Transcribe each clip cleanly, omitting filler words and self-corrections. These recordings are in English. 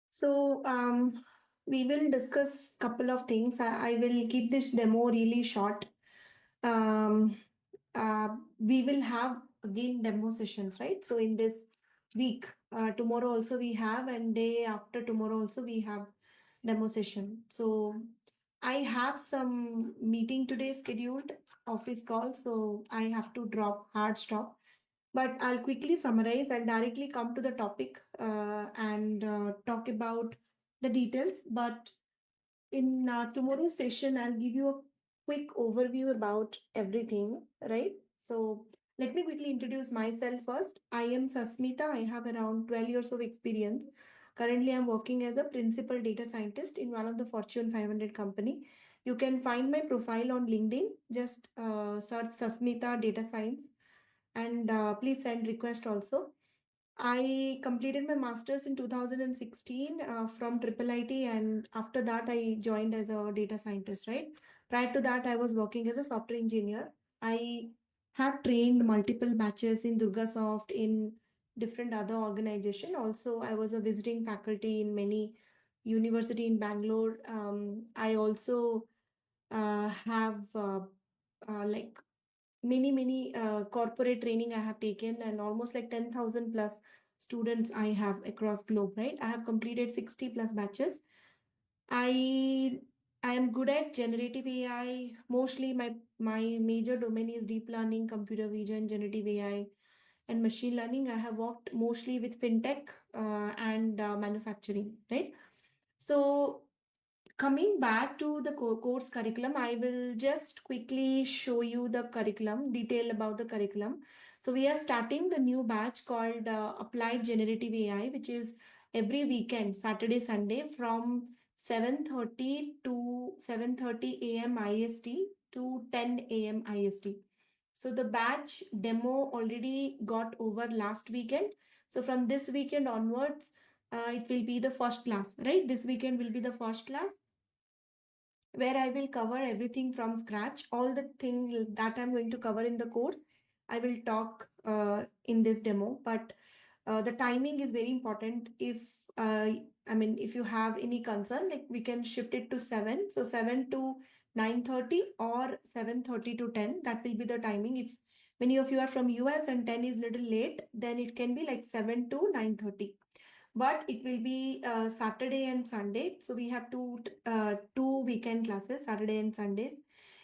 So we will discuss couple of things. I will keep this demo really short. Um, we will have again demo sessions, right? So in this week, tomorrow also we have, and day after tomorrow also we have demo session. So I have some meeting today scheduled, office call, so I have to drop hard stop. But I'll quickly summarize. I'll directly come to the topic and talk about the details. But in tomorrow's session, I'll give you a quick overview about everything, right? So let me quickly introduce myself first. I am Sasmitha. I have around 12 years of experience. Currently, I'm working as a principal data scientist in one of the Fortune 500 company. You can find my profile on LinkedIn. Just search Sasmitha Data Science and please send request also. I completed my master's in 2016 from Triple IT, and after that, I joined as a data scientist, right? Prior to that, I was working as a software engineer. I have trained multiple batches in Durga Soft in different other organization. Also, I was a visiting faculty in many university in Bangalore. I also have like many corporate training I have taken, and almost like 10,000 plus students I have across globe, right? I have completed 60 plus batches. I I am good at generative AI. Mostly my major domain is deep learning, computer vision, generative AI, and machine learning. I have worked mostly with fintech and manufacturing, right? So coming back to the course curriculum, I will just quickly show you the curriculum, detail about the curriculum. So we are starting the new batch called Applied Generative AI, which is every weekend, Saturday, Sunday from 7:30 to 7:30 a.m. IST to 10 a.m. IST. So the batch demo already got over last weekend. So from this weekend onwards, it will be the first class, right? This weekend will be the first class where I will cover everything from scratch. All the thing that I'm going to cover in the course, I will talk in this demo. But the timing is very important. If you have any concern, like we can shift it to 7. So 7 to 9:30 or 7:30 to 10. That will be the timing. If many of you are from US and 10 is little late, then it can be like 7 to 9:30, but it will be Saturday and Sunday. So we have two weekend classes, Saturday and Sundays.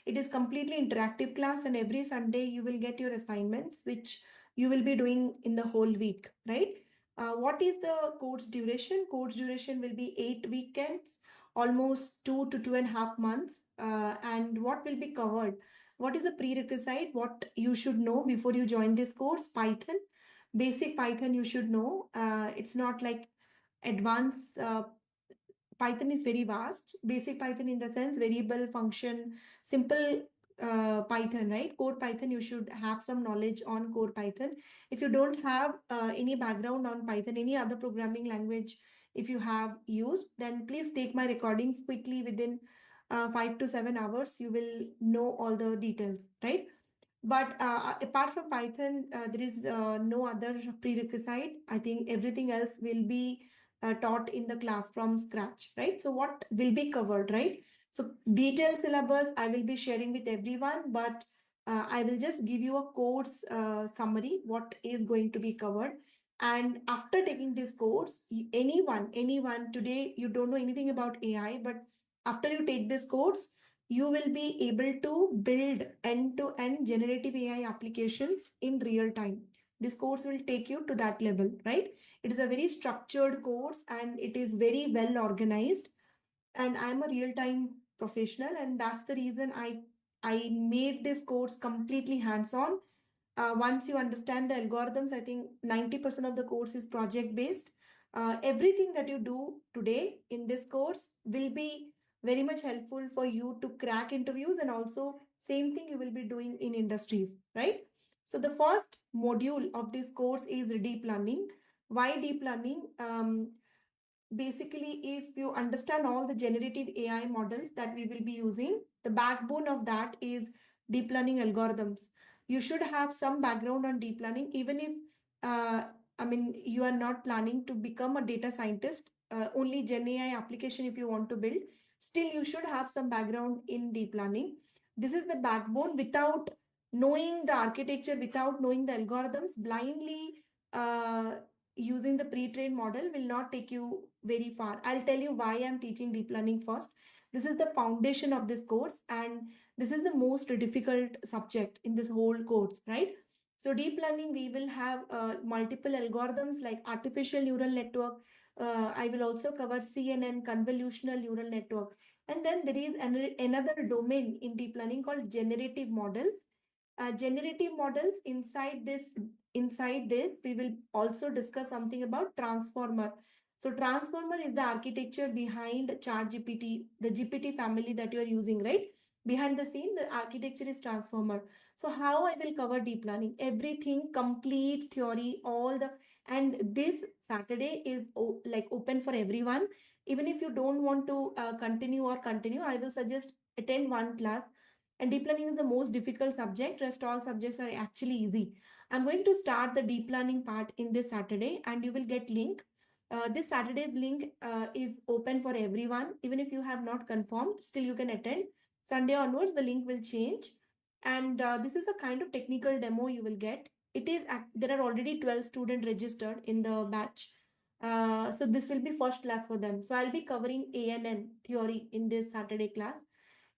It is completely interactive class, and every Sunday you will get your assignments, which you will be doing in the whole week, right? What is the course duration? Course duration will be 8 weekends, almost 2 to 2.5 months. And what will be covered? What is the prerequisite? What you should know before you join this course? Python. Basic Python you should know. It's not like advanced. Python is very vast. Basic Python in the sense variable function, simple Python, right? Core Python, you should have some knowledge on core Python. If you don't have any background on Python, any other programming language, if you have used, then please take my recordings quickly within 5 to 7 hours. You will know all the details, right? But apart from Python, there is no other prerequisite. I think everything else will be taught in the class from scratch, right? So what will be covered, right? So detailed syllabus I will be sharing with everyone, but I will just give you a course summary, what is going to be covered. And after taking this course, anyone today, you don't know anything about AI, but after you take this course, you will be able to build end-to-end generative AI applications in real time. This course will take you to that level, right? It is a very structured course and it is very well organized. And I'm a real-time professional, and that's the reason I made this course completely hands-on. Once you understand the algorithms, I think 90% of the course is project based. Everything that you do today in this course will be very much helpful for you to crack interviews, and also same thing you will be doing in industries, right? So the first module of this course is deep learning. Why deep learning? Basically, if you understand all the generative AI models that we will be using, the backbone of that is deep learning algorithms. You should have some background on deep learning, even if you are not planning to become a data scientist. only Gen AI application if you want to build, still you should have some background in deep learning. This is the backbone. Without knowing the architecture, without knowing the algorithms, blindly using the pre-trained model will not take you very far. I'll tell you why I'm teaching deep learning first. This is the foundation of this course, and this is the most difficult subject in this whole course, right? So deep learning, we will have multiple algorithms like artificial neural network. I will also cover CNN, convolutional neural network. And then there is another domain in deep learning called generative models. Generative models, inside this we will also discuss something about transformer. So transformer is the architecture behind ChatGPT, the GPT family that you are using, right? Behind the scene, the architecture is transformer. So how I will cover deep learning, everything, complete theory, all the, and this Saturday is like open for everyone. Even if you don't want to continue, I will suggest attend one class. And deep learning is the most difficult subject. Rest all subjects are actually easy. I'm going to start the deep learning part in this Saturday, and you will get link. This Saturday's link is open for everyone. Even if you have not confirmed, still you can attend. Sunday onwards, the link will change. And this is a kind of technical demo you will get. There are already 12 students registered in the batch. So this will be first class for them. So I'll be covering ANN theory in this Saturday class.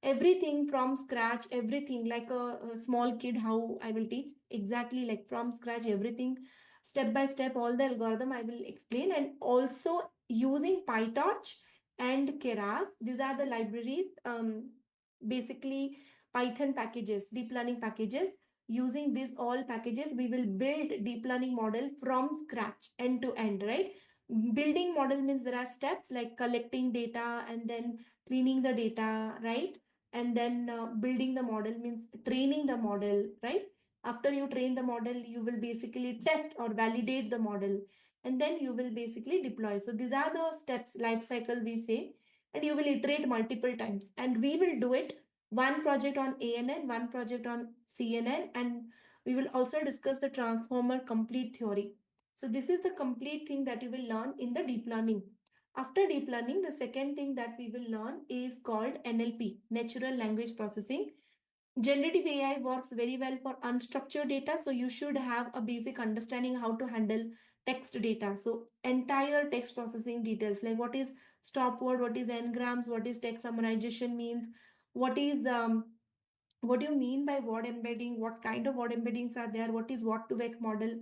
Everything from scratch, everything like a small kid, how I will teach exactly like from scratch, everything step by step, all the algorithm I will explain, and also using PyTorch and Keras. These are the libraries, basically Python packages, deep learning packages. Using these all packages, we will build deep learning model from scratch, end to end, right? Building model means there are steps like collecting data and then cleaning the data, right? And then building the model means training the model, right? After you train the model, you will basically test or validate the model, and then you will basically deploy. So these are the steps, life cycle we say, and you will iterate multiple times, and we will do it one project on ANN, one project on CNN, and we will also discuss the transformer complete theory. So this is the complete thing that you will learn in the deep learning. After deep learning, the second thing that we will learn is called NLP, natural language processing. Generative AI works very well for unstructured data, so you should have a basic understanding how to handle text data. So entire text processing details like what is stop word, what is n-grams, what is text summarization means, what is the what do you mean by word embedding, what kind of word embeddings are there, what is what to vec model.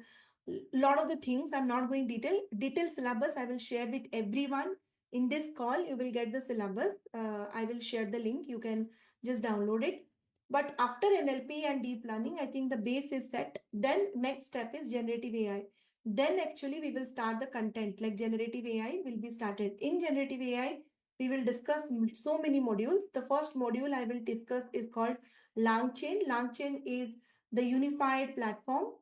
Lot of the things I'm not going detail syllabus I will share with everyone in this call. You will get the syllabus. I will share the link, you can just download it. But after NLP and deep learning, I think the base is set. Then next step is generative AI. Then actually we will start the content, like generative AI will be started. In generative AI, we will discuss so many modules. The first module I will discuss is called LangChain. LangChain is the unified platform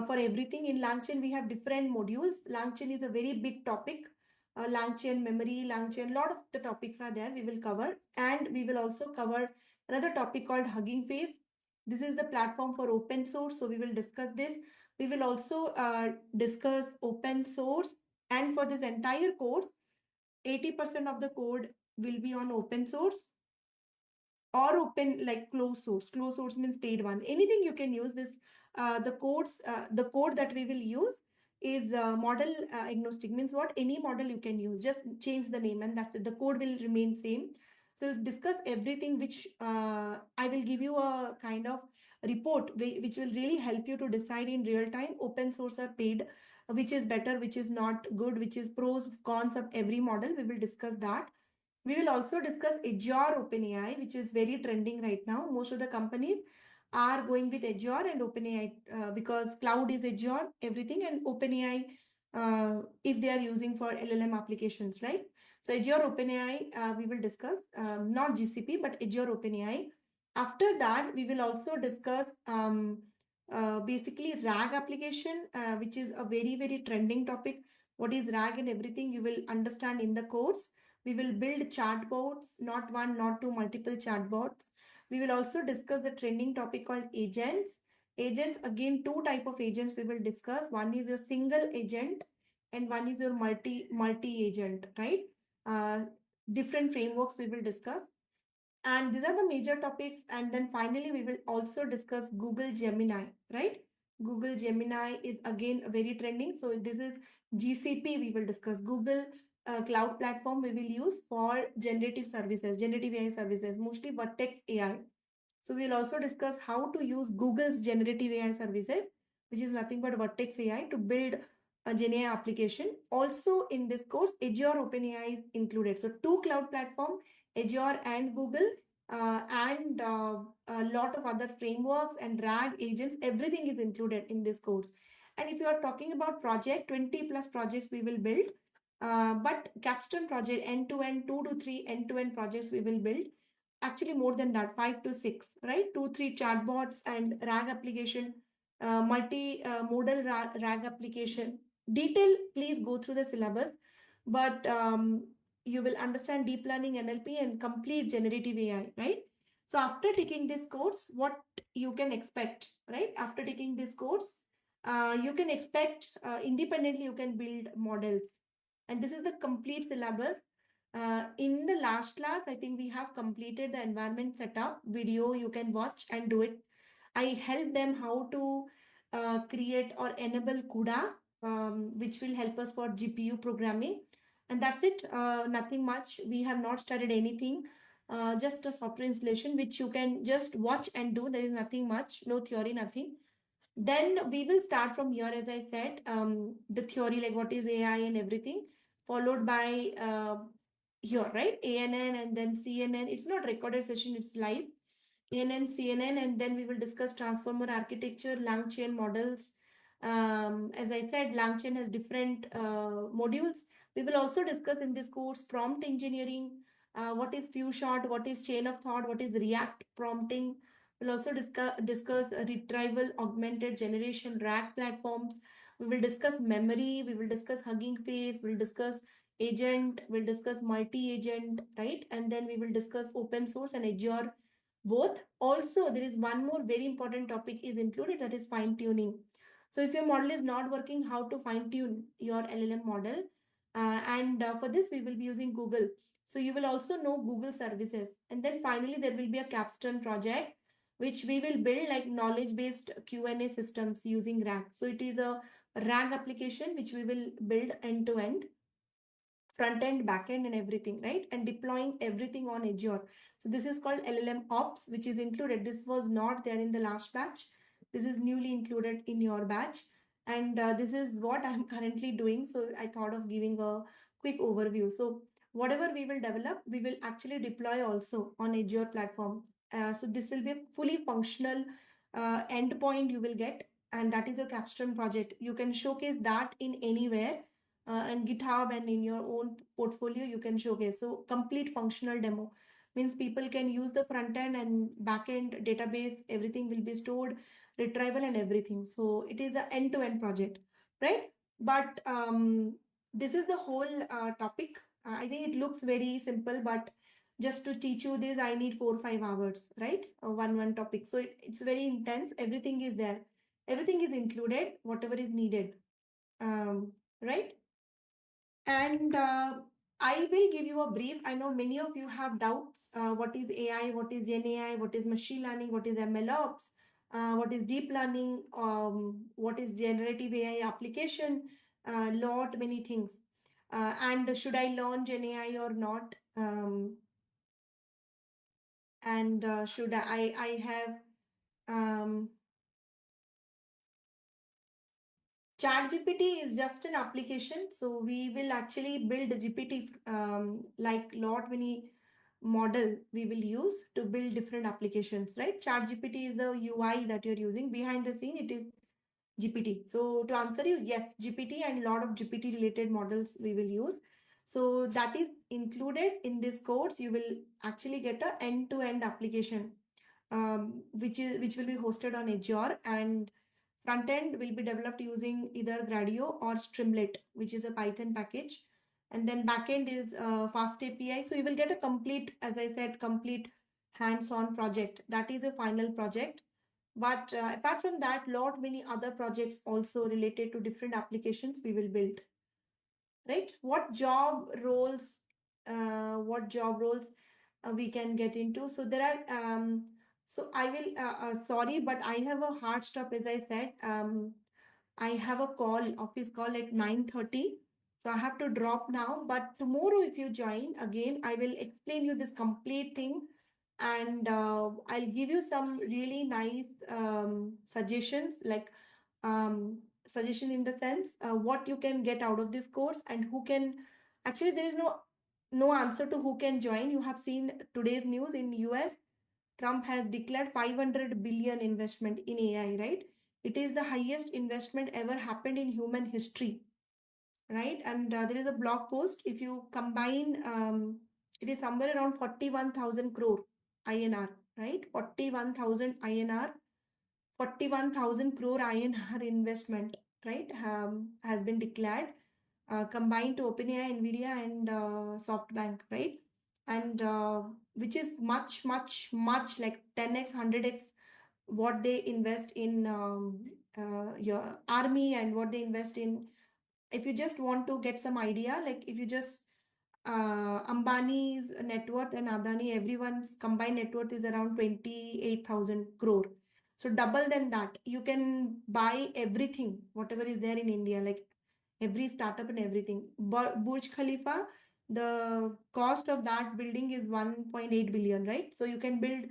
for everything. In LangChain, we have different modules. LangChain is a very big topic. LangChain memory, LangChain, lot of the topics are there we will cover. And we will also cover another topic called Hugging Face. This is the platform for open source. So we will discuss this. We will also discuss open source. And for this entire course, 80% of the code will be on open source or open, like closed source. Closed source means paid one. Anything you can use this. The code that we will use is model agnostic, means what, any model you can use, just change the name and that's it. The code will remain same. So we'll discuss everything, which I will give you a kind of report which will really help you to decide in real time. Open source or paid, which is better, which is not good, which is pros cons of every model. We will discuss that. We will also discuss Azure OpenAI, which is very trending right now. Most of the companies are going with Azure and OpenAI because cloud is Azure, everything, and OpenAI if they are using for LLM applications, right? So Azure OpenAI we will discuss, not GCP, but Azure OpenAI. After that, we will also discuss basically RAG application, which is a very, very trending topic. What is RAG and everything you will understand in the course. We will build chatbots, not one, not two, multiple chatbots. We will also discuss the trending topic called agents. Agents, again, two type of agents we will discuss. One is a single agent and one is your multi agent, right? Uh, Different frameworks we will discuss, and these are the major topics. And then finally, we will also discuss Google Gemini, right? Google Gemini is again very trending. So this is GCP. We will discuss Google cloud platform we will use for generative services, generative AI services, mostly Vertex AI. So we'll also discuss how to use Google's generative AI services, which is nothing but Vertex AI, to build a Gen AI application. Also in this course, Azure OpenAI is included. So two cloud platform, Azure and Google, and a lot of other frameworks and RAG agents, everything is included in this course. And if you are talking about project, 20 plus projects we will build. But capstone project, end to end, 2 to 3 end to end projects we will build. Actually, more than that, 5 to 6, right? 2, 3 chatbots and RAG application, multi-modal RAG application. Detail, please go through the syllabus, but you will understand deep learning, NLP, and complete generative AI, right? So after taking this course, what you can expect, right? After taking this course, you can expect independently you can build models, and this is the complete syllabus. In the last class, I think we have completed the environment setup video. You can watch and do it. I helped them how to create or enable CUDA, which will help us for GPU programming. And that's it. Nothing much. We have not studied anything. Just a software installation, which you can just watch and do. There is nothing much, no theory, nothing. Then we will start from here, as I said, the theory, like what is AI and everything, followed by here, right? ANN and then CNN. It's not recorded session, it's live. ANN, CNN, and then we will discuss transformer architecture, LangChain models. As I said, LangChain has different modules. We will also discuss in this course prompt engineering, what is few shot, what is chain of thought, what is React prompting. We'll also discuss retrieval, augmented generation, RAG platforms. We will discuss memory. We will discuss Hugging Face. We'll discuss agent. We'll discuss multi-agent, right? And then we will discuss open source and Azure both. Also, there is one more very important topic is included, that is fine tuning. So if your model is not working, how to fine tune your LLM model. And for this, we will be using Google. So you will also know Google services. And then finally, there will be a capstone project which we will build like knowledge-based Q&A systems using RAG. So it is a RAG application which we will build end-to-end, front end, back end, and everything, right? And deploying everything on Azure. So this is called LLM Ops, which is included. This was not there in the last batch. This is newly included in your batch. And this is what I'm currently doing. So I thought of giving a quick overview. So whatever we will develop, we will actually deploy also on Azure platform. So this will be a fully functional endpoint you will get. And that is a capstone project. You can showcase that in anywhere, and GitHub, and in your own portfolio you can showcase. So complete functional demo means people can use the front end and back end database, everything will be stored, retrieval and everything. So it is an end-to-end project, right? But this is the whole topic. I think it looks very simple, but just to teach you this, I need 4 or 5 hours, right? One topic. So it's very intense. Everything is there. Everything is included, whatever is needed. Right? And I will give you a brief. I know many of you have doubts. What is AI? What is Gen AI? What is machine learning? What is MLOps? What is deep learning? What is generative AI application? Lot many things. And should I learn Gen AI or not? And should I have ChatGPT is just an application, so we will actually build a GPT, like lot many model we will use to build different applications, right? ChatGPT is the UI that you're using. Behind the scene, it is GPT. So to answer you, yes, GPT and lot of GPT related models we will use. So that is included in this course. You will actually get a end-to-end application, which will be hosted on Azure, and front end will be developed using either Gradio or Streamlit, which is a Python package. And then backend is Fast API. So you will get a complete, as I said, complete hands-on project. That is a final project. But apart from that, lot many other projects also related to different applications we will build. right? What job roles we can get into. So there are so I will sorry, but I have a hard stop, as I said. I have a office call at 9:30. So I have to drop now. But tomorrow, if you join again, I will explain you this complete thing, and I'll give you some really nice suggestions, like suggestion in the sense what you can get out of this course and who can. Actually, there is no answer to who can join. You have seen today's news in US. Trump has declared 500 billion investment in AI, right? It is the highest investment ever happened in human history, right? And there is a blog post. If you combine, it is somewhere around 41,000 crore INR, right? 41,000 INR, 41,000 crore INR investment, right? Has been declared, combined to OpenAI, Nvidia, and SoftBank, right? And which is much, much, much like 10x, 100x what they invest in your army and what they invest in. If you just want to get some idea, like if you just Ambani's net worth and Adani, everyone's combined net worth is around 28,000 crore. So double than that, you can buy everything, whatever is there in India, like every startup and everything. Burj Khalifa, the cost of that building is 1.8 billion, right? So you can build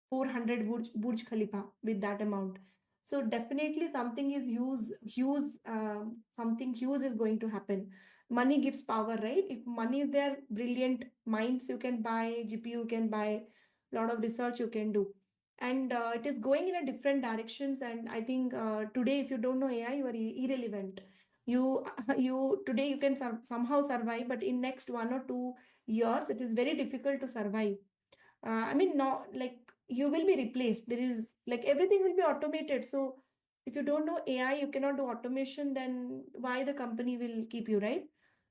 400 Burj Khalifa with that amount. So definitely something is something huge is going to happen. Money gives power, right? If money is there, brilliant minds you can buy, GPU you can buy, lot of research you can do. And it is going in a different directions. And I think today, if you don't know AI, you are irrelevant. You you today you can somehow survive, but in next 1 or 2 years, it is very difficult to survive. I mean, no, like you will be replaced. There is like everything will be automated. So if you don't know AI, you cannot do automation, then why the company will keep you, right?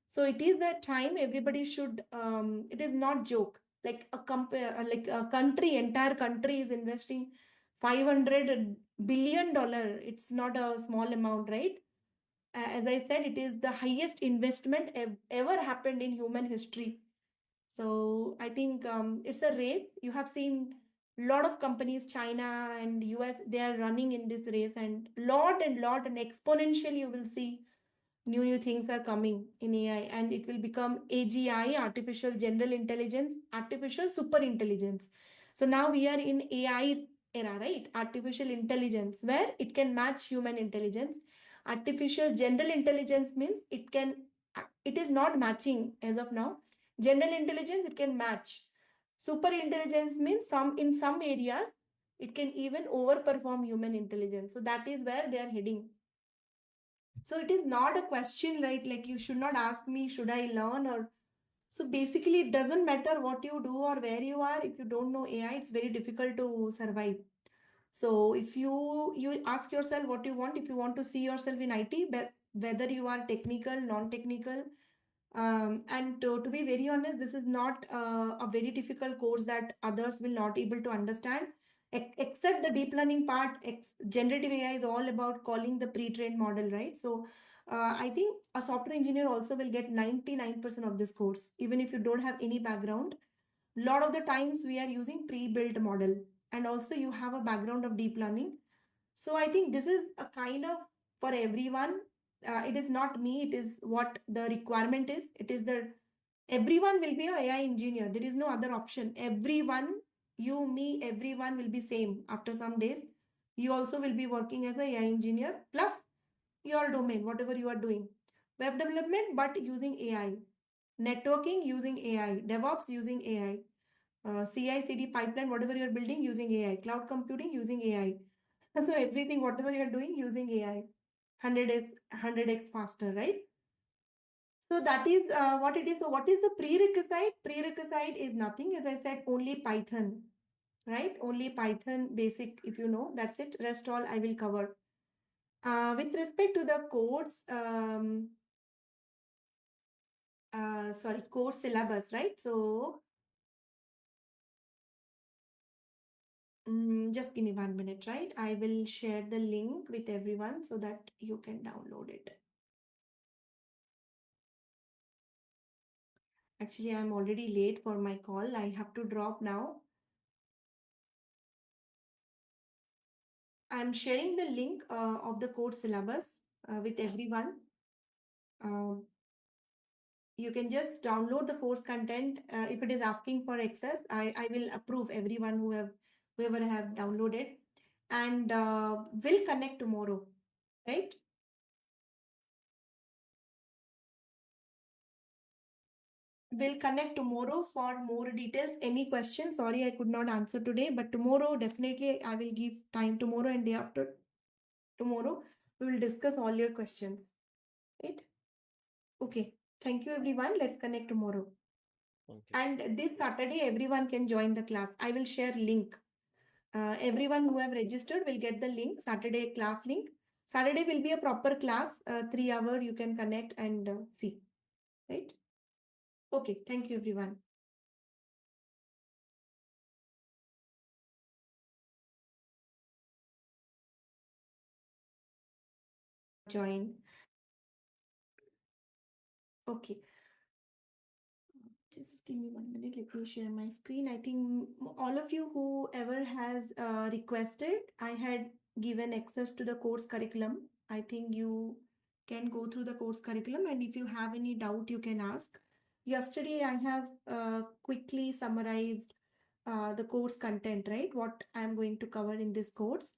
So it is that time everybody should, it is not joke. Like a country, entire country is investing $500 billion. It's not a small amount, right? As I said, it is the highest investment ever happened in human history. So I think it's a race. You have seen a lot of companies, China and US, they are running in this race, and lot and exponentially you will see new things are coming in AI, and it will become AGI, artificial general intelligence, artificial super intelligence. So now we are in AI era, right? Artificial intelligence, where it can match human intelligence. Artificial general intelligence means it is not matching as of now. General intelligence, it can match. Super intelligence means in some areas it can even overperform human intelligence. So that is where they are heading. So it is not a question, right? Like you should not ask me, should I learn or. So basically, it doesn't matter what you do or where you are. If you don't know AI, it's very difficult to survive. So if you ask yourself what you want, if you want to see yourself in IT, whether you are technical, non-technical, and to be very honest, this is not a very difficult course that others will not able to understand. Except the deep learning part, generative AI is all about calling the pre-trained model, right? So I think a software engineer also will get 99% of this course, even if you don't have any background. Lot of the times we are using pre-built model, and also you have a background of deep learning. So I think this is a kind of for everyone. It is not me, it is what the requirement is. It is the everyone will be a AI engineer. There is no other option. Everyone, you, me, everyone will be same after some days. You also will be working as a AI engineer plus your domain, whatever you are doing. Web development, but using AI. Networking using AI. DevOps using AI. CI/CD pipeline, whatever you are building using AI. Cloud computing using AI. So everything, whatever you're doing using AI, 100x faster, right? So that is what it is. So what is the prerequisite? Prerequisite is nothing, as I said, only Python, right? Only Python basic, if you know, that's it. Rest all I will cover. With respect to the codes, sorry, course syllabus, right? So just give me 1 minute, right? I will share the link with everyone so that you can download it. Actually, I'm already late for my call. I have to drop now. I'm sharing the link of the course syllabus with everyone. Um, you can just download the course content. If it is asking for access, I will approve everyone whoever have downloaded, and we'll connect tomorrow, right? We'll connect tomorrow for more details. Any questions? Sorry, I could not answer today, but tomorrow definitely I will give time tomorrow and day after tomorrow. We will discuss all your questions, right? Okay. Thank you, everyone. Let's connect tomorrow. Okay. And this Saturday, everyone can join the class. I will share link. Everyone who have registered will get the link, Saturday class link. Saturday will be a proper class, 3 hour you can connect and see, right? Okay. Thank you, everyone. Join. Okay. Just give me 1 minute. Let me share my screen. I think all of you who ever has requested, I had given access to the course curriculum. I think you can go through the course curriculum, and if you have any doubt, you can ask. Yesterday, I have quickly summarized the course content, right? What I'm going to cover in this course.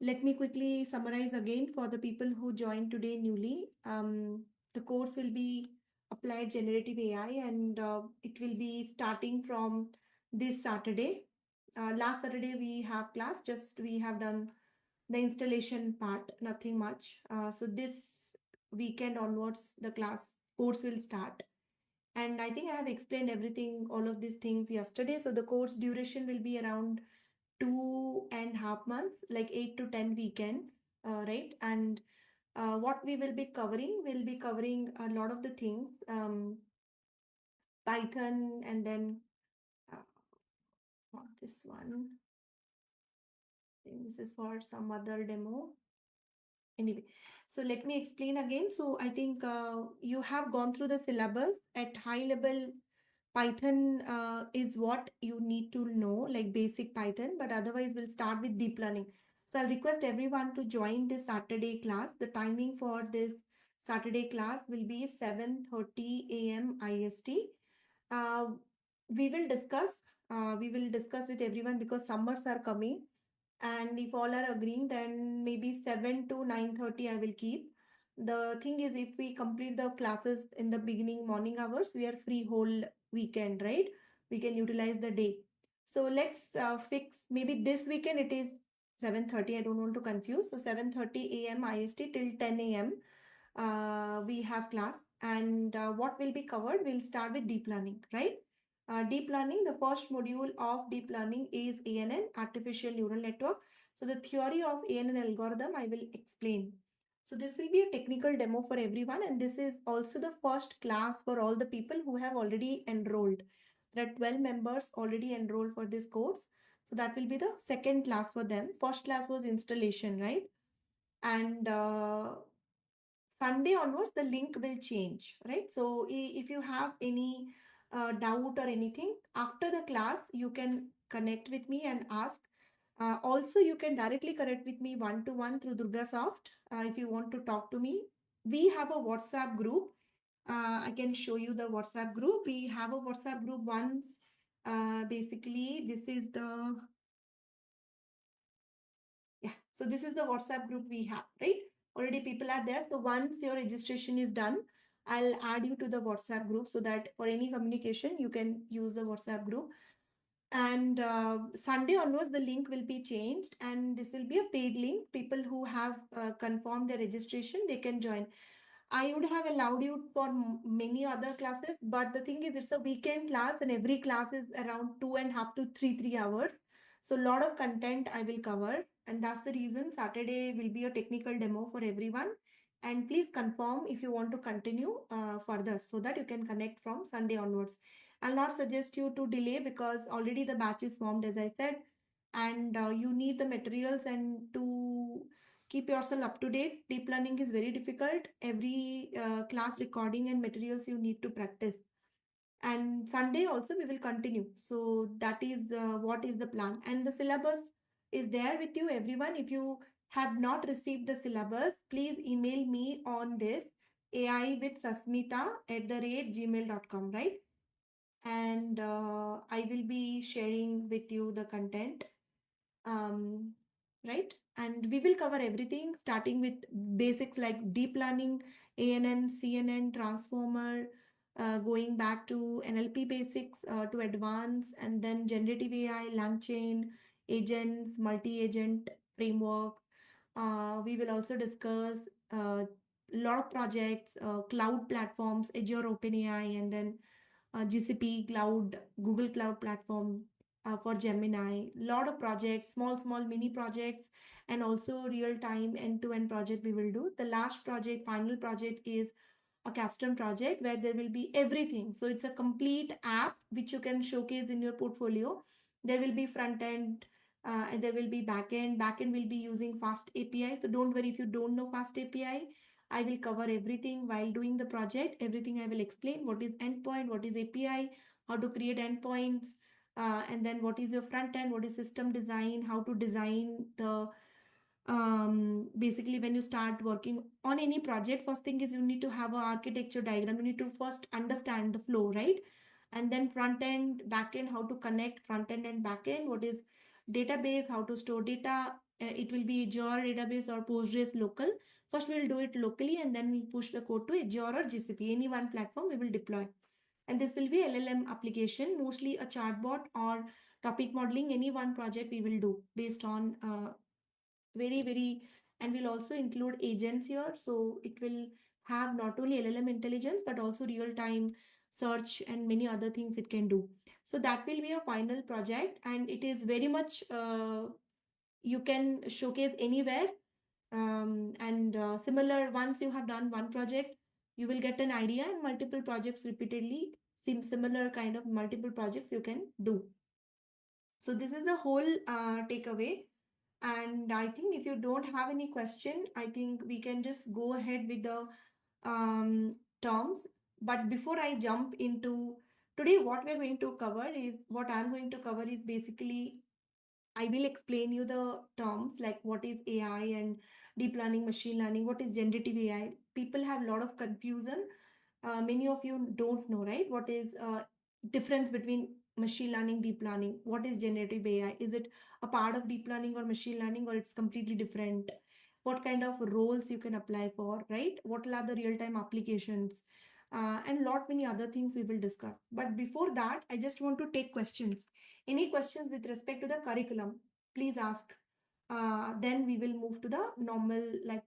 Let me quickly summarize again for the people who joined today newly. The course will be applied generative AI, and it will be starting from this Saturday. Last Saturday we have class, just we have done the installation part, nothing much. So this weekend onwards, the class course will start. And I think I have explained everything, all of these things yesterday. So the course duration will be around 2.5 months, like 8 to 10 weekends, right? And what we will be covering, we'll be covering a lot of the things, Python, and then uh, what this one. I think this is for some other demo. Anyway, so let me explain again. So I think you have gone through the syllabus at high level. Python is what you need to know, like basic Python, but otherwise we'll start with deep learning. So I'll request everyone to join this Saturday class. The timing for this Saturday class will be 7:30 a.m. IST. Uh, we will discuss with everyone because summers are coming, and if all are agreeing, then maybe 7 to 9:30 I will keep. The thing is, if we complete the classes in the beginning morning hours, we are free whole weekend, right? We can utilize the day. So let's fix, maybe this weekend it is 7:30. I don't want to confuse. So 7:30 a.m. IST till 10 a.m. We have class, and what will be covered, we'll start with deep learning, right? Deep learning, the first module of deep learning is ANN, artificial neural network. So the theory of ANN algorithm I will explain. So this will be a technical demo for everyone, and this is also the first class for all the people who have already enrolled. There are 12 members already enrolled for this course. So that will be the second class for them. First class was installation, right? And Sunday onwards, the link will change, right? So if you have any doubt or anything after the class, you can connect with me and ask. Also, you can directly connect with me one to one through Durga Soft if you want to talk to me. We have a WhatsApp group. I can show you the WhatsApp group. We have a WhatsApp group once. Basically, this is the yeah. So this is the WhatsApp group we have, right? Already people are there. So once your registration is done, I'll add you to the WhatsApp group so that for any communication, you can use the WhatsApp group. And Sunday onwards, the link will be changed, and this will be a paid link. People who have confirmed their registration, they can join. I would have allowed you for many other classes, but the thing is, it's a weekend class, and every class is around 2.5 to 3 hours. So, a lot of content I will cover, and that's the reason Saturday will be a technical demo for everyone. And please confirm if you want to continue further so that you can connect from Sunday onwards. I'll not suggest you to delay because already the batch is formed, as I said, and you need the materials and to keep yourself up to date. Deep learning is very difficult. Every class recording and materials you need to practice. and Sunday also we will continue. So that is what is the plan, and the syllabus is there with you, everyone. If you have not received the syllabus, please email me on this ai.with.sasmitha@gmail.com, right? And I will be sharing with you the content, um, right? And we will cover everything starting with basics like deep learning, ANN, CNN, transformer, going back to NLP basics to advance, and then generative AI, LangChain, agents, multi-agent framework. We will also discuss a lot of projects, cloud platforms, Azure, OpenAI, and then GCP cloud, Google Cloud Platform for Gemini. Lot of projects, small mini projects, and also real time end to end project we will do. The last project, final project is a capstone project where there will be everything. So it's a complete app which you can showcase in your portfolio. There will be front end. And there will be back end. Back end will be using Fast API. So don't worry if you don't know Fast API. I will cover everything while doing the project. Everything I will explain. What is endpoint? What is API? How to create endpoints? And then what is your front end? What is system design? How to design the basically when you start working on any project, first thing is you need to have an architecture diagram. You need to first understand the flow, right? And then front end, back end, how to connect front end and back end. What is database? How to store data? It will be Azure database or Postgres local. First we will do it locally, and then we push the code to Azure or GCP, any one platform we will deploy. And this will be LLM application, mostly a chatbot or topic modeling. Any one project we will do based on very, and we'll also include agents here. So it will have not only LLM intelligence but also real time search and many other things it can do. So that will be a final project, and it is very much you can showcase anywhere. And similar, once you have done one project, you will get an idea, and multiple projects repeatedly, similar kind of multiple projects you can do. So this is the whole takeaway. And I think if you don't have any question, I think we can just go ahead with the terms. But before I jump into today, what we're going to cover is what I'm going to cover is basically I will explain you the terms like what is AI and deep learning, machine learning, what is generative AI. People have a lot of confusion. Many of you don't know, right? What is difference between machine learning, deep learning? What is generative AI? Is it a part of deep learning or machine learning, or it's completely different? What kind of roles you can apply for, right? What are the real-time applications? And lot many other things we will discuss. But before that, I just want to take questions. Any questions with respect to the curriculum, please ask. Then we will move to the normal, like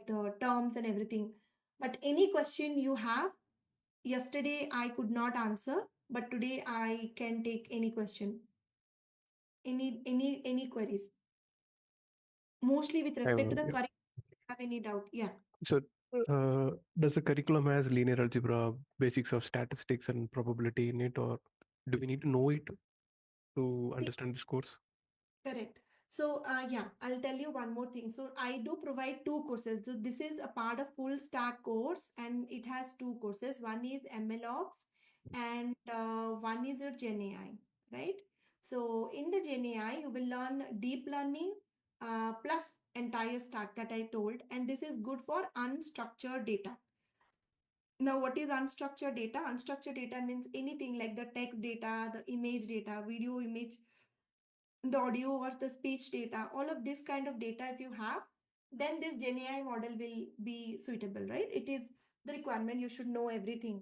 the terms and everything. But any question you have, yesterday I could not answer, but today I can take any question. Any queries? Mostly with respect to the Yeah. curriculum, have any doubt? Yeah. So, does the curriculum has linear algebra, basics of statistics and probability in it, or do we need to know it to See, understand this course? correct. So, yeah, I'll tell you one more thing. So, I do provide two courses. So, this is a part of full stack course, and it has two courses. One is MLOps, and one is your Gen AI, right? So, in the Gen AI, you will learn deep learning plus entire stack that I told, and this is good for unstructured data. Now, what is unstructured data? Unstructured data means anything like the text data, the image data, video image, the audio or the speech data, all of this kind of data, if you have, then this Gen AI model will be suitable, right? It is the requirement, you should know everything.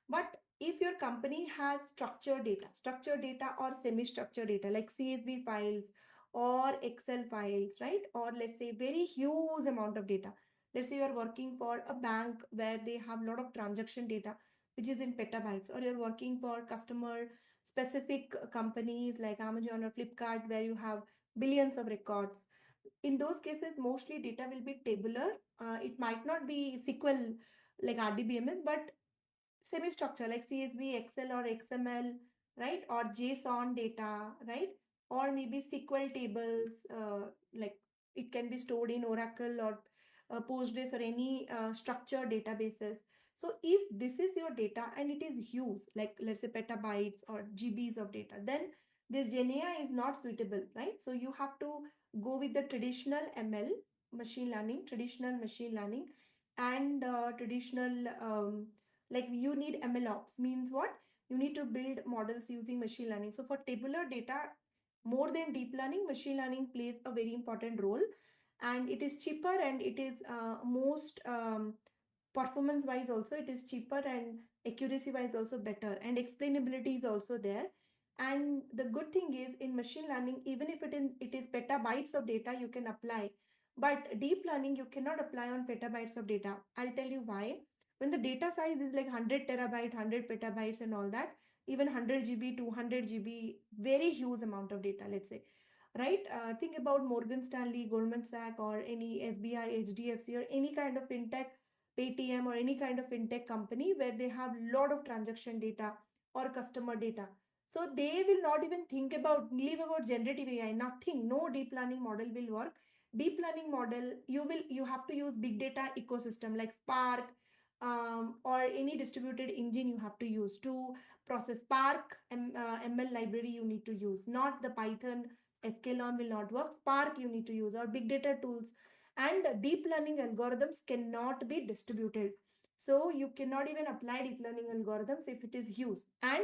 But if your company has structured data or semi-structured data like CSV files or Excel files, right? Or let's say very huge amount of data. Let's say you are working for a bank where they have a lot of transaction data, which is in petabytes, or you're working for customer specific companies like Amazon or Flipkart where you have billions of records. In those cases, mostly data will be tabular. It might not be SQL like RDBMS, but semi-structure like CSV, Excel or XML, right? Or JSON data, right? Or maybe SQL tables, like it can be stored in Oracle or Postgres or any structured databases. So if this is your data and it is huge, like let's say petabytes or GBs of data, then this GenAI is not suitable, right? So you have to go with the traditional ML, machine learning, traditional machine learning, and traditional like you need ML ops means what? You need to build models using machine learning. So for tabular data, more than deep learning, machine learning plays a very important role, and it is cheaper and it is most performance wise also it is cheaper, and accuracy wise also better, and explainability is also there. And the good thing is in machine learning, even if it is petabytes of data you can apply, but deep learning you cannot apply on petabytes of data. I'll tell you why. When the data size is like 100 terabyte, 100 petabytes and all that, even 100 GB, 200 GB, very huge amount of data, let's say, right? Think about Morgan Stanley, Goldman Sachs, or any SBI, HDFC, or any kind of fintech, Paytm, or any kind of fintech company where they have lot of transaction data or customer data. So they will not even think about, leave about generative AI, nothing, no deep learning model will work. Deep learning model, you have to use big data ecosystem like Spark, or any distributed engine you have to use to process. Spark ML library you need to use, not the Python sklearn will not work. Spark you need to use, or big data tools. And deep learning algorithms cannot be distributed. So you cannot even apply deep learning algorithms if it is used. And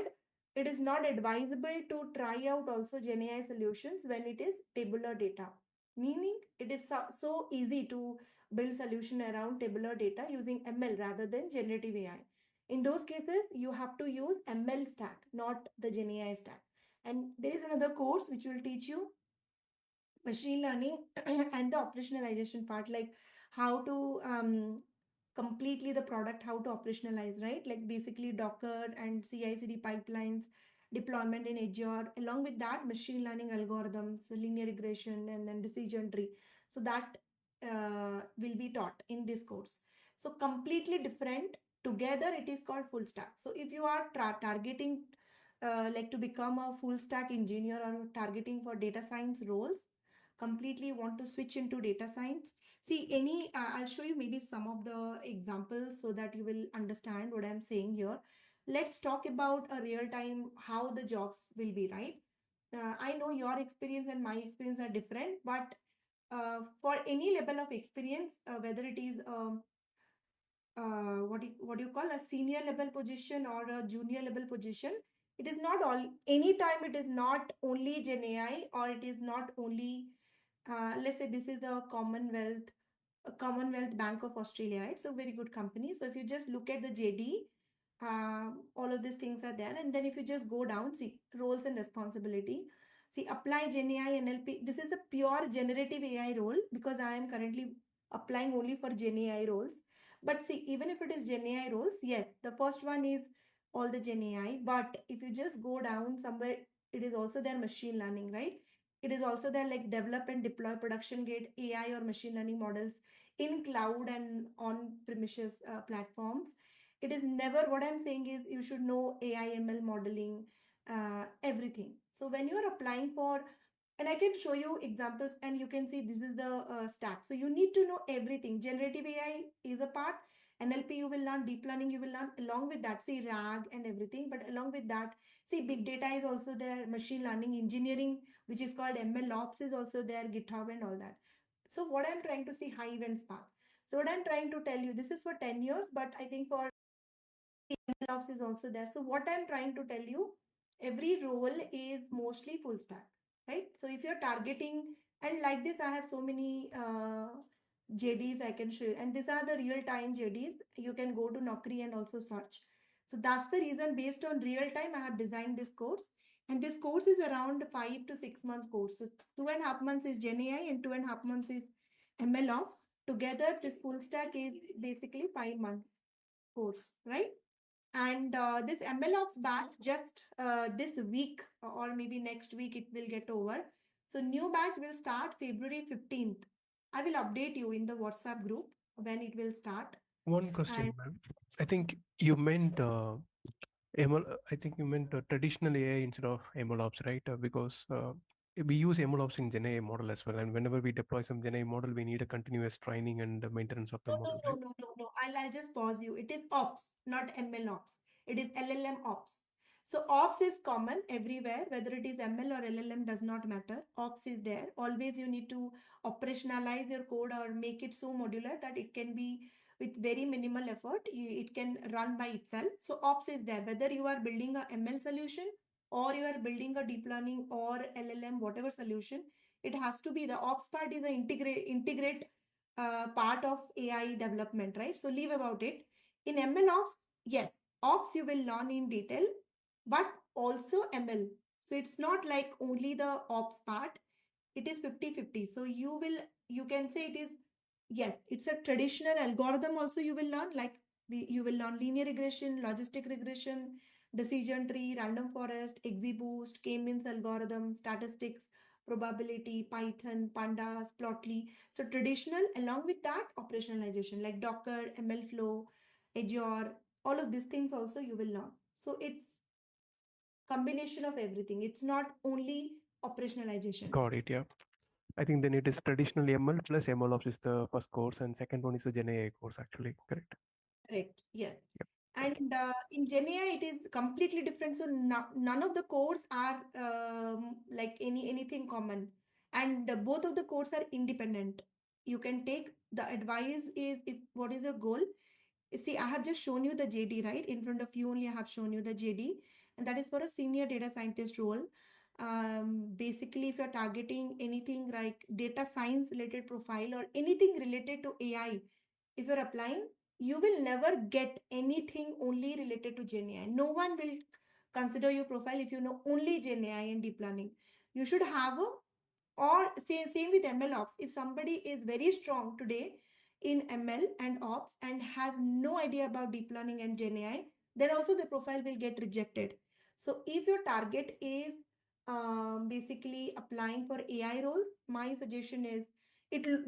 it is not advisable to try out also GenAI solutions when it is tabular data. Meaning it is so easy to build solution around tabular data using ML rather than generative AI. In those cases, you have to use ML stack, not the GenAI stack. And there is another course which will teach you machine learning and the operationalization part, like how to completely the product, how to operationalize, right? Like basically Docker and CI/CD pipelines, deployment in Azure, along with that machine learning algorithms, linear regression, and then decision tree. So that will be taught in this course. So completely different. Together it is called full stack. So if you are targeting like to become a full stack engineer, or targeting for data science roles, completely want to switch into data science, see any I'll show you maybe some of the examples so that you will understand what I'm saying here. Let's talk about a real time how the jobs will be, right? I know your experience and my experience are different, but for any level of experience, whether it is what do you call a senior level position or a junior level position, it is not all anytime, it is not only Gen AI, or it is not only let's say this is a Commonwealth Bank of Australia, right? So very good company. So if you just look at the JD, all of these things are there. And then if you just go down, see roles and responsibility. See, apply Gen AI NLP. This is a pure generative AI role because I am currently applying only for Gen AI roles. But see, even if it is Gen AI roles, yes, the first one is all the Gen AI. But if you just go down somewhere, it is also there machine learning, right? It is also there like develop and deploy production grade AI or machine learning models in cloud and on premises platforms. It is never, what I'm saying is you should know AI ML modeling, everything. So when you are applying for, and I can show you examples and you can see this is the stack. So you need to know everything. Generative AI is a part, NLP you will learn, deep learning you will learn, along with that, see RAG and everything. But along with that, see big data is also there, machine learning engineering, which is called ML ops is also there, GitHub and all that. So what I'm trying to see, high events path. So what I'm trying to tell you, this is for 10 years, but I think for ops is also there. So what I'm trying to tell you, every role is mostly full stack, right? So if you're targeting, and like this, I have so many JDs I can show you, and these are the real time JDs. You can go to Naukri and also search. So that's the reason, based on real time, I have designed this course. And this course is around 5 to 6 month course. So 2.5 months is Gen AI and 2.5 months is ML Ops. Together, this full stack is basically 5 months course, right? And this MLOps batch just this week or maybe next week it will get over. So new batch will start February 15th. I will update you in the WhatsApp group when it will start. One And question, ma'am. I think you meant ML. I think you meant traditional AI instead of MLOps, right? Because we use MLOps in Gen AI model as well, and whenever we deploy some Gen AI model, we need a continuous training and maintenance of the no, no, model, no, right? no, no, no. I'll just pause you. It is ops, not ML ops. It is LLM ops. So ops is common everywhere, whether it is ML or LLM does not matter. Ops is there. Always you need to operationalize your code or make it so modular that it can be with very minimal effort. It can run by itself. So ops is there. Whether you are building a ML solution or you are building a deep learning or LLM, whatever solution, it has to be the ops part is the integrate part of AI development, right? So leave about it. In ML ops, yes, ops you will learn in detail, but also ML. So it's not like only the ops part, it is 50-50. So you can say it is, yes, it's a traditional algorithm also you will learn, like you will learn linear regression, logistic regression, decision tree, random forest, XGBoost, K-means algorithm, statistics, probability, Python, pandas, plotly. So traditional, along with that, operationalization like Docker, ML flow, Azure, all of these things also you will learn. So it's combination of everything. It's not only operationalization. Got it. Yeah. I think then it is traditional ML plus MLOps is the first course, and second one is the Gen AI course. Actually, correct. Correct. Yes. Yep. Thank you. And in GenAI, it is completely different. So none of the codes are like anything common, and both of the codes are independent. You can take the advice is if what is your goal. See, I have just shown you the JD, right? In front of you only I have shown you the JD, and that is for a senior data scientist role. Basically, if you're targeting anything like data science related profile or anything related to AI, if you're applying, you will never get anything only related to GenAI. No one will consider your profile if you know only GenAI and deep learning. You should have a, or same with ML ops. If somebody is very strong today in ML and ops and has no idea about deep learning and GenAI, then also the profile will get rejected. So if your target is basically applying for AI roles, my suggestion is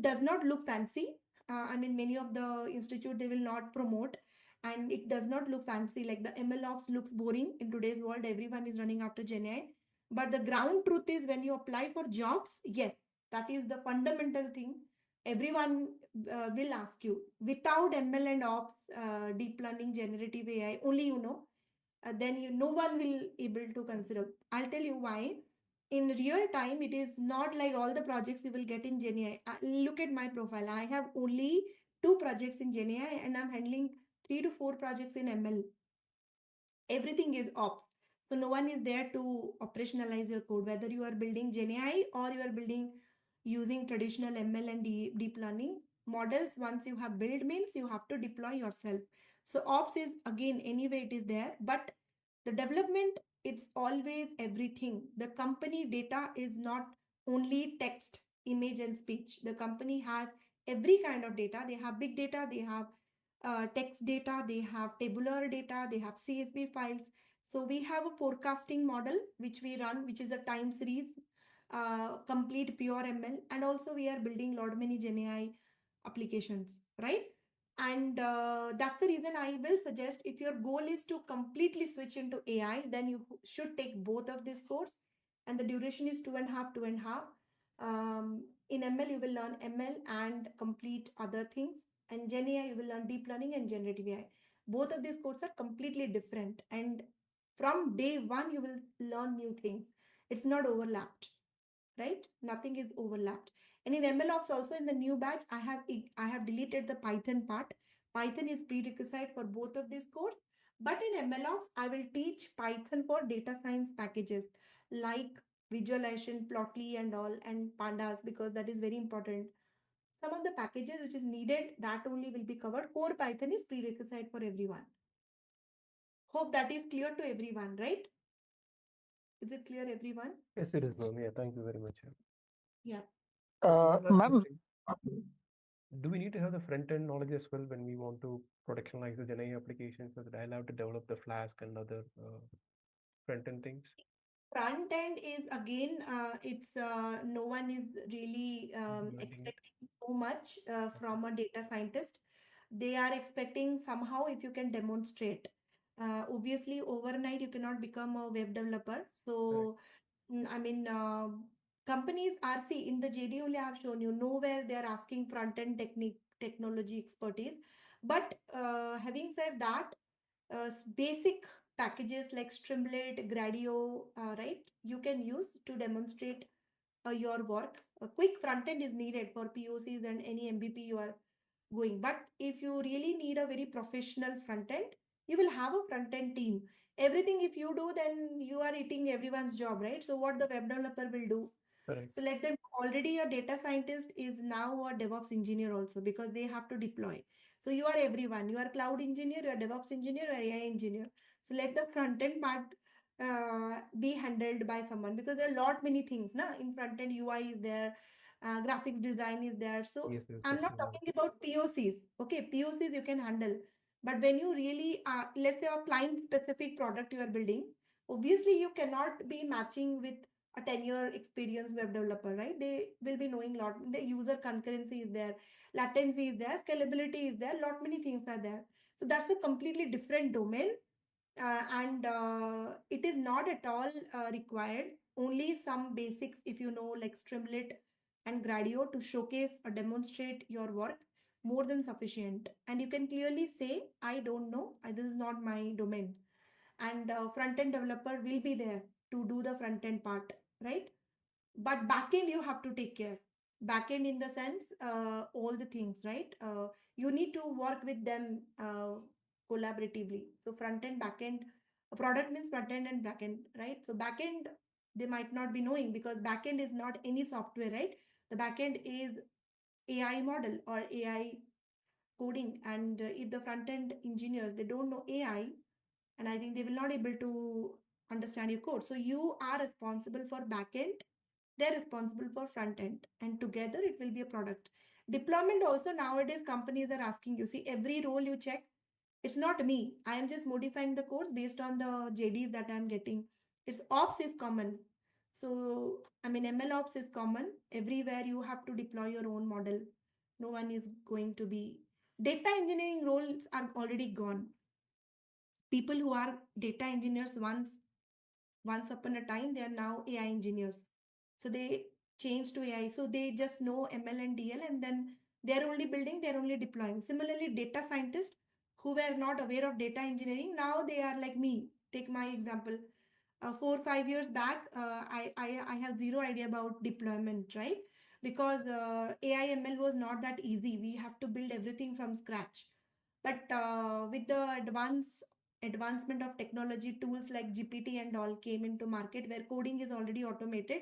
does not look fancy. I mean, many of the institute they will not promote, and it does not look fancy. Like the ML ops looks boring in today's world. Everyone is running after GenAI, but the ground truth is when you apply for jobs, yes, that is the fundamental thing. Everyone will ask you without ML and ops, deep learning, generative AI, only then no one will able to consider. I'll tell you why. In real time, it is not like all the projects you will get in GenAI. Look at my profile. I have only 2 projects in GenAI and I'm handling 3 to 4 projects in ML. Everything is ops. So no one is there to operationalize your code, whether you are building GenAI or you are building using traditional ML and deep learning models. Once you have built means you have to deploy yourself. So ops is again anyway it is there, but the development it's always everything. The company data is not only text, image and speech. The company has every kind of data. They have big data, they have text data, they have tabular data, they have CSV files. So we have a forecasting model which we run, which is a time series, complete pure ML, and also we are building lot many GenAI applications, right? And that's the reason I will suggest if your goal is to completely switch into AI, then you should take both of these course, and the duration is 2.5, 2.5. In ML, you will learn ML and complete other things. And Gen AI, you will learn deep learning and generative AI. Both of these courses are completely different. And from day one, you will learn new things. It's not overlapped, right? Nothing is overlapped. And in MLOps also in the new batch, I have deleted the Python part. Python is prerequisite for both of these course. But in MLOps, I will teach Python for data science packages like visualization, Plotly and all, and pandas, because that is very important. Some of the packages which is needed, that only will be covered. Core Python is prerequisite for everyone. Hope that is clear to everyone, right? Is it clear, everyone? Yes, it is, ma'am. Yeah, thank you very much. Yeah. One last Ma'am, question. Do we need to have the front end knowledge as well when we want to productionize the Gen AI applications, so that I'll have to develop the Flask and other front end things? Front end is again, it's no one is really Demanding it. expecting so much Okay. from a data scientist. They are expecting somehow if you can demonstrate. Obviously, overnight you cannot become a web developer. Correct. So, I mean, companies are, see, in the JD only I have shown you, nowhere they are asking front end technique technology expertise. But having said that, basic packages like Streamlit, Gradio, right, you can use to demonstrate your work. A quick front end is needed for POCs and any MVP you are going. But if you really need a very professional front end, you will have a front end team. Everything if you do, then you are eating everyone's job, right? So what the web developer will do, so Correct. let them already a data scientist is now a DevOps engineer also because they have to deploy. So you are everyone. You are cloud engineer, you are DevOps engineer, you are AI engineer. So let the front end part be handled by someone because there are a lot many things. Na? In front end UI is there, graphics design is there. So Yes, yes, I'm not HTML. talking about POCs. Okay, POCs you can handle. But when you really, let's say a client specific product you are building, obviously you cannot be matching with a 10-year experience web developer, right? They will be knowing a lot. The user concurrency is there, latency is there, scalability is there, lot many things are there. So that's a completely different domain, and it is not at all required. Only some basics, if you know, like Streamlit and Gradio to showcase or demonstrate your work, more than sufficient. And you can clearly say, I don't know, this is not my domain. And front end developer will be there to do the front end part, right? But backend you have to take care. Backend in the sense, all the things, right? You need to work with them collaboratively. So front end, backend, a product means front end and backend, right? So backend they might not be knowing because backend is not any software, right? The backend is AI model or AI coding, and if the front end engineers they don't know AI, and I think they will not able to understand your code. So you are responsible for backend, they're responsible for front end, and together it will be a product. Deployment also nowadays companies are asking you. See, every role you check, it's not me. I am just modifying the codes based on the JDs that I'm getting. It's ops is common. So I mean ML ops is common. Everywhere you have to deploy your own model. No one is going to be data engineering roles are already gone. People who are data engineers once upon a time they are now AI engineers, so they changed to AI, so they just know ML and DL, and then they're only building, they're only deploying. Similarly, data scientists who were not aware of data engineering, now they are like me. Take my example. 4 or 5 years back, I have zero idea about deployment, right? Because AI ML was not that easy. We have to build everything from scratch. But with the advancement of technology, tools like GPT and all came into market where coding is already automated.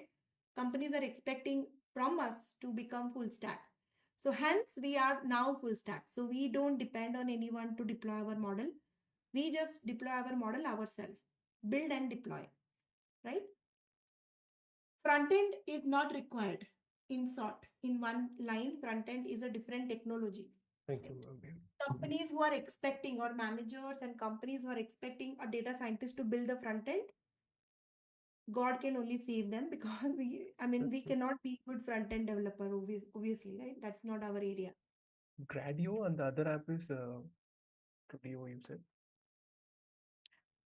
Companies are expecting from us to become full stack. So hence we are now full stack. So we don't depend on anyone to deploy our model. We just deploy our model ourselves, build and deploy, right? Front end is not required. In short, in one line, front end is a different technology. Thank you. Okay. Companies who are expecting, or managers and companies who are expecting a data scientist to build the front end, God can only save them because we cannot be good front end developer, obviously, right? That's not our area. Gradio and the other app is Studio, you said.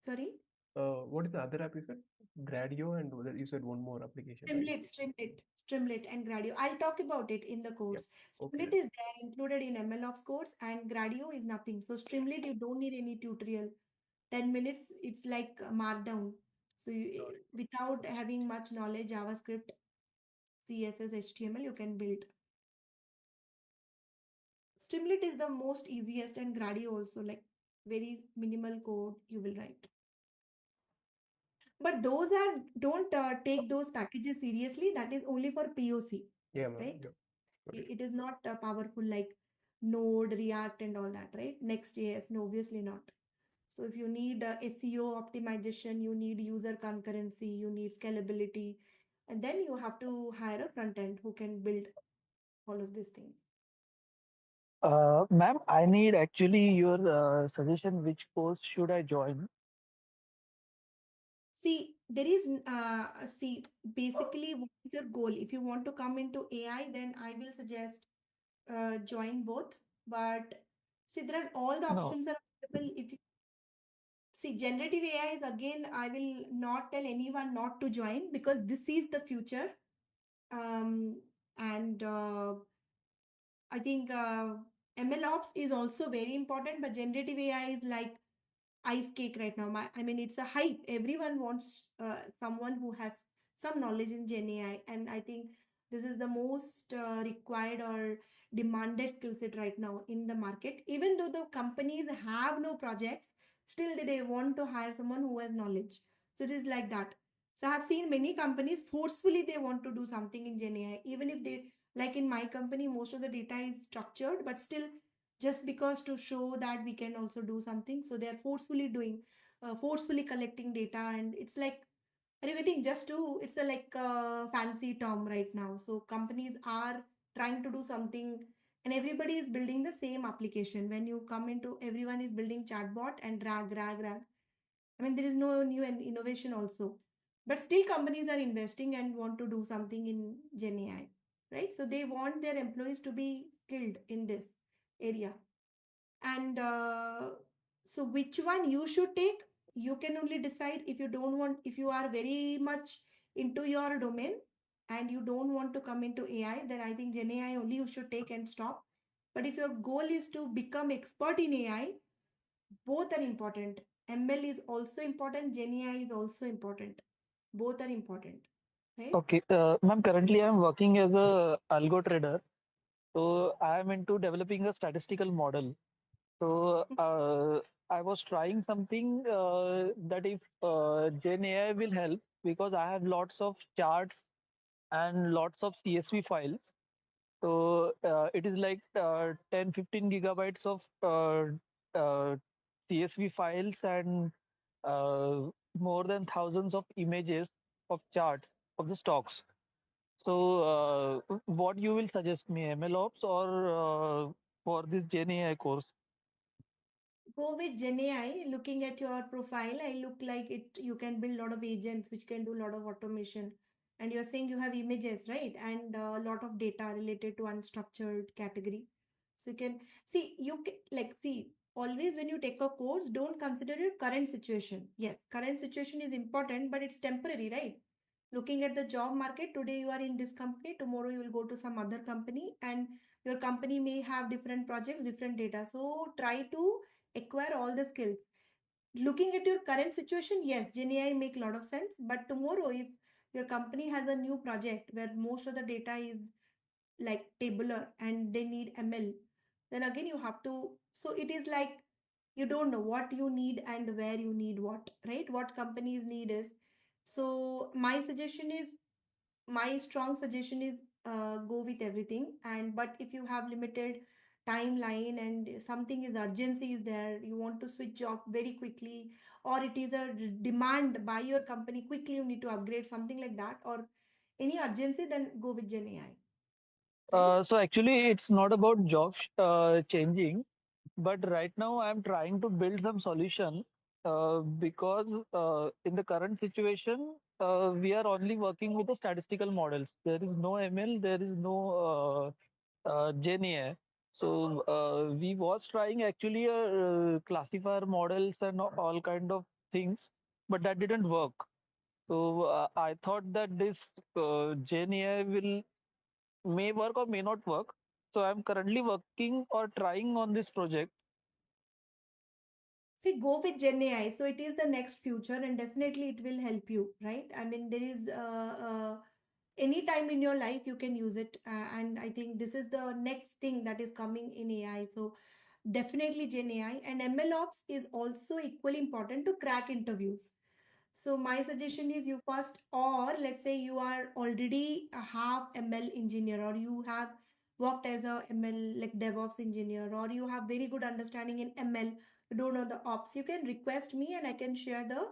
Sorry? What is the other app you said? Gradio and you said one more application, right? Streamlit, and Gradio. I'll talk about it in the Yep. course. Okay. Streamlit is there included in MLOps course, and Gradio is nothing. So Streamlit, you don't need any tutorial. 10 minutes, it's like a markdown. So Got you, it. without having much knowledge, JavaScript, CSS, HTML, you can build. Streamlit is the most easiest, and Gradio also, like very minimal code you will write. But those are, don't take those packages seriously. That is only for POC, Yeah, ma'am. right? Yep. Got it. It is not powerful like Node, React, and all that, right? Next.js, no, obviously not. So if you need SEO optimization, you need user concurrency, you need scalability, and then you have to hire a front end who can build all of these things. Ma'am, I need actually your suggestion. Which course should I join? See, there is, see, basically, what is your goal? If you want to come into AI, then I will suggest join both. But see, there are all the No, options are available. If you see generative AI is again, I will not tell anyone not to join because this is the future. And I think. ML ops is also very important, but generative AI is like ice cake right now. I mean, it's a hype. Everyone wants someone who has some knowledge in Gen AI, and I think this is the most required or demanded skill set right now in the market. Even though the companies have no projects, still they want to hire someone who has knowledge. So it is like that. So I have seen many companies forcefully they want to do something in Gen AI, even if they like in my company, most of the data is structured, but still just because to show that we can also do something, so they are forcefully doing forcefully collecting data, and it's like, are you getting, just to, it's a like a fancy term right now. So companies are trying to do something, and everybody is building the same application. When you come into, everyone is building chatbot and drag. I mean, there is no new and innovation also, but still companies are investing and want to do something in Gen AI, right? So they want their employees to be skilled in this area. And so which one you should take, you can only decide. If you don't want, if you are very much into your domain and you don't want to come into AI, then I think Gen AI only you should take and stop. But if your goal is to become expert in AI, both are important. ML is also important, Gen AI is also important. Both are important, right? Okay, ma'am, currently I'm working as a algo trader. So I am into developing a statistical model. So I was trying something that if Gen AI will help, because I have lots of charts and lots of CSV files. So it is like 10, 15 gigabytes of CSV files and uh, more than thousands of images of charts of the stocks. So what you will suggest me, ML ops or for this Gen AI course? Go with Gen AI. Looking at your profile, I look like it. You can build a lot of agents which can do a lot of automation. And you're saying you have images, right? And a lot of data related to unstructured category. So you can see, you can, like, see, always when you take a course, don't consider your current situation. Yes, current situation is important, but it's temporary, right? Looking at the job market, today you are in this company, tomorrow you will go to some other company, and your company may have different projects, different data. So try to acquire all the skills. Looking at your current situation, yes, Gen AI make a lot of sense. But tomorrow, if your company has a new project where most of the data is like tabular and they need ML, then again you have to. So it is like you don't know what you need and where you need what, right? What companies need is. So my strong suggestion is go with everything. And but if you have limited timeline and something is urgency is there, you want to switch job very quickly, or it is a demand by your company, quickly you need to upgrade, something like that, or any urgency, then go with Gen AI, right? So actually, it's not about jobs changing, but right now I'm trying to build some solution because in the current situation, we are only working with the statistical models. There is no ML, there is no Gen AI. So we was trying actually classifier models and all kind of things, but that didn't work. So I thought that this Gen AI will may work or may not work. So I'm currently working or trying on this project. See, go with Gen AI. So it is the next future, and definitely it will help you, right? I mean, there is any time in your life you can use it, and I think this is the next thing that is coming in AI. So definitely Gen AI, and ML ops is also equally important to crack interviews. So my suggestion is you first, or let's say you are already a half ML engineer, or you have worked as a ML like DevOps engineer, or you have very good understanding in ML, you don't know the ops, you can request me and I can share the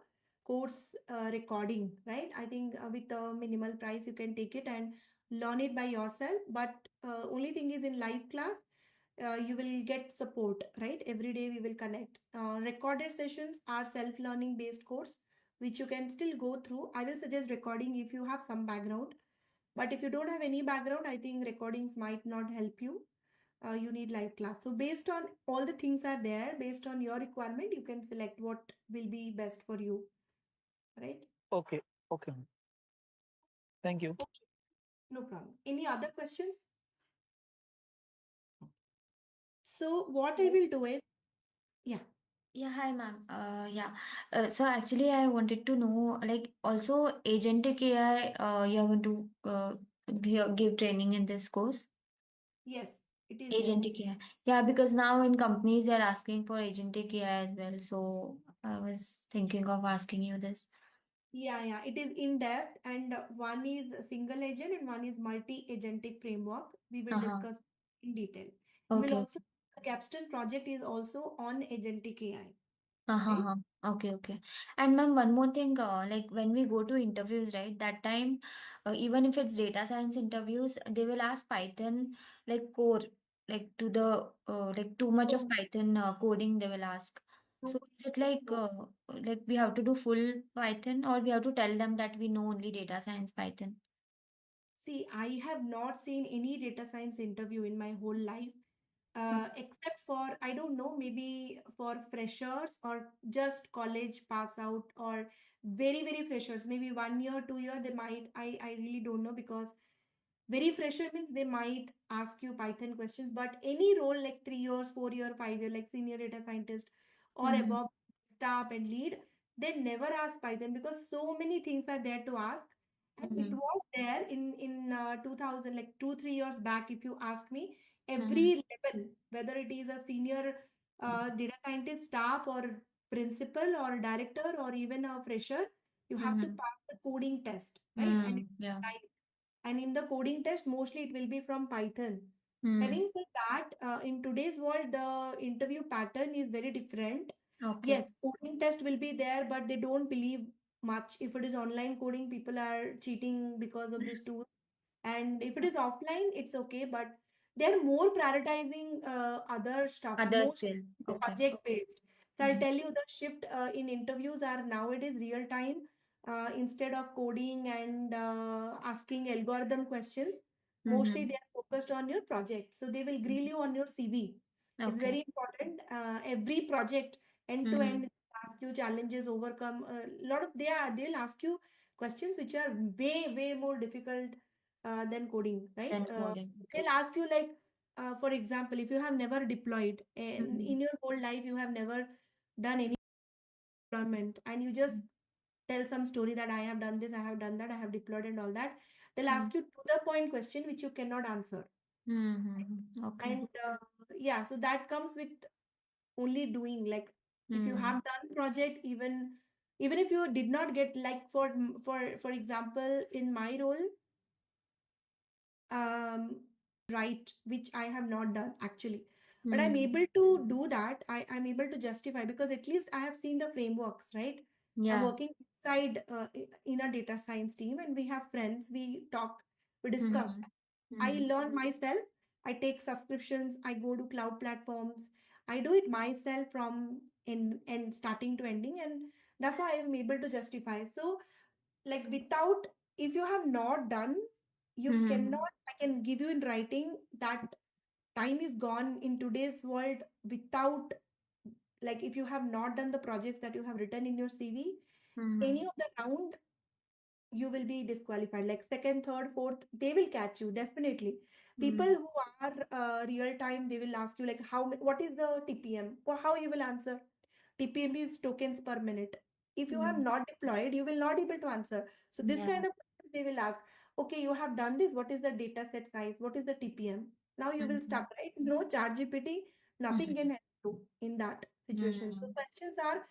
course recording, right? I think with a minimal price you can take it and learn it by yourself. But only thing is in live class, you will get support, right? Every day we will connect. Recorded sessions are self-learning based course which you can still go through. I will suggest recording if you have some background. But if you don't have any background, I think recordings might not help you. You need live class. So based on all the things are there, based on your requirement, you can select what will be best for you, right? Okay, okay. Thank you. No problem. Any other questions? So what I Hello. will do is, yeah. Yeah, hi ma'am. Yeah. So actually, I wanted to know, like, also agentic AI, you're going to give training in this course? Yes, it is there. Agentic AI. Yeah, because now in companies they're asking for agentic AI as well. So I was thinking of asking you this. Yeah, yeah, it is in depth, and one is a single agent and one is multi-agentic framework. We will Uh-huh. discuss in detail. And we'll Okay. also, the capstone project is also on agentic AI, right? Uh-huh. Okay, okay. And ma'am, one more thing, like when we go to interviews, right, that time, even if it's data science interviews, they will ask Python like core, like to the like too much of So, Python coding they will ask. So so, is it so, like we have to do full Python or we have to tell them that we know only data science Python? see, I have not seen any data science interview in my whole life, except for, I don't know, maybe for freshers or just college pass out or very, very freshers, maybe 1 year, 2 year, they might, I really don't know because very fresher means they might ask you Python questions, but any role like 3 years, 4 year, 5 year, like senior data scientist or Mm-hmm. above staff and lead, they never ask Python because so many things are there to ask. And it Mm-hmm. was there in 2000, like 2 3 years back. If you ask me, Mm-hmm. every level, whether it is a senior data scientist, staff, or principal, or director, or even a fresher, you have to Mm-hmm. pass the coding test, right? And Mm-hmm. Yeah. and in the coding test, mostly it will be from Python. Mm. Having said that, in today's world, the interview pattern is very different. Okay. Yes, coding test will be there, but they don't believe much. If it is online coding, people are cheating because of these tools. And if it is offline, it's okay, but they're more prioritizing other stuff, Other most skill. Okay. project based. So I'll Mm-hmm. tell you the shift in interviews are nowadays real time. Instead of coding and asking algorithm questions, mostly Mm-hmm. they are focused on your project. So they will grill you on your CV. It's Okay. very important. Every project end to Mm-hmm. end ask you challenges overcome. A lot of they'll ask you questions which are way more difficult than coding, right? Then coding. Okay. They'll ask you like, for example, if you have never deployed and Mm-hmm. in your whole life you have never done any deployment and you just tell some story that I have done this, I have done that, I have deployed and all that. They'll Mm-hmm. ask you to the point question which you cannot answer. Mm-hmm. Okay. And yeah, so that comes with only doing. Like if you Mm-hmm. have done project, even if you did not get, like for example, in my role, right, which I have not done actually. But I'm Mm-hmm. able to do that. I'm able to justify because at least I have seen the frameworks, right? I'm Yeah. working inside in a data science team, and we have friends. We talk, we discuss. Mm-hmm. I Mm-hmm. learn myself. I take subscriptions. I go to cloud platforms. I do it myself from in and starting to ending, and that's why I'm able to justify. So like without, if you have not done, you Mm-hmm. cannot, I can give you in writing that time is gone in today's world without, like if you have not done the projects that you have written in your CV, Mm-hmm. any of the round you will be disqualified. Like second, third, fourth, they will catch you definitely. People Mm-hmm. who are real time, they will ask you like what is the TPM, or how you will answer. TPM is tokens per minute. If you have Mm-hmm. not deployed, you will not able to answer. So this Yeah. kind of questions they will ask. Okay, you have done this. What is the data set size? What is the TPM? Now you will Mm-hmm. stuck, right? No chat GPT, nothing can help you in that situation. So Mm-hmm. questions are